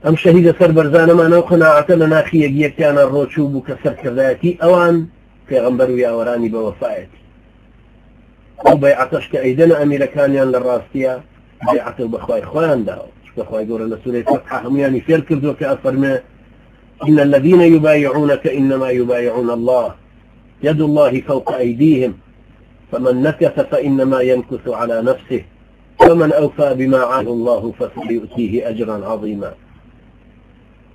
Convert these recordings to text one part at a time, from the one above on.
ام شهيد سر برزانه ما نوخنا عتلنا خيجي كان الروشوب كسر كذاتي اوان في غنبر يا وراني بوفايتي او بيعتش كايدنا امريكانيان للراستيا بيعت بخواي خوان داو بخواي يقول الرسول فتحه هم يعني فير كردو كافرمه ان الذين يبايعونك انما يبايعون الله يد الله فوق ايديهم فمن نكث فانما ينكث على نفسه ومن اوفى بما عاهد الله فسيؤتيه اجرا عظيما.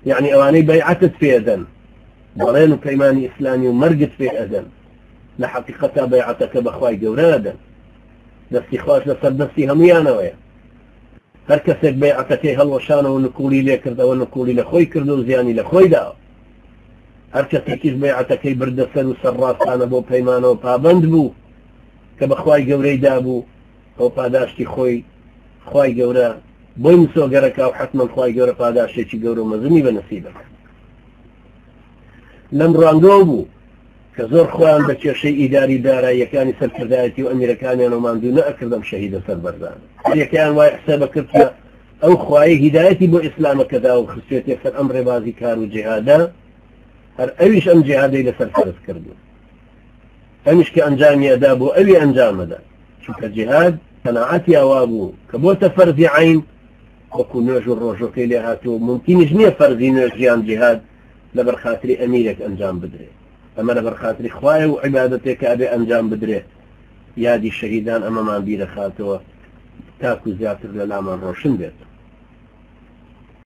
يعني اواني بيعتت في اذن ضلين كيماني اسلامي ومرقت في اذن لحقيقة بيعتك بخواي جورادا نفسي خواش لسر نفسي هميانا ويا هر کەسێک بەیعەتەکەی هەڵوەشانەوە ونکولی لێ کردەوە نکولی لە خۆی کرد و زیانی لە خۆی داوە. هەر کەسێکیش بەیعەتەکەی بردەسەر و سەرڕاستانە بۆ پەیمانەوە پابەند بوو کە بەخوای گەورەی دابوو ئەو پاداشتی خۆی خوای گەورە بۆی مسۆگەرەکە و حتمەن خوای گەورە پاداشتێکی گەورە و مەزنی بەنەسیبەکە. لەم ڕانگەوە بوو کە زۆر خۆیان بە کێشەی ئیداری داراییەکانی سەرکردایەتی و ئەمیرەکانیان ماندوو نەئەکردم شەهیدە سەربەرزان. یەکیان وای حسابە کرد کە ئەو خوای هیدایەتی بۆ ئیسلامەکەدا و خستێتێ سەر ئەم ڕێبازی کار و جیهادا هەر ئەویش ئەم جیهادەی لەسەر فەرز کردو ئەمیش کە ئەنجامی ئەدا بۆ ئەوی ئەنجامەدا چونکە جیهاد قەناعەتی ئەوا بوو کە بۆتە فەرزی عین وەکو نوێژ و ڕۆژەکەی لێ هاتوو ممکنیش نییە فەرزی نوێژیان جیهاد لەبەر خاتری ئەمیرێک ئەنجام بدرێت ئەمە لەبەر خاتری خوایە و عیبادەتێک ئەبێ ئەنجام بدرێت یادی شەهیدان ئەمەمان بیرە خاتەوە تاکو زیاتر لە لامان ڕۆشن بێت.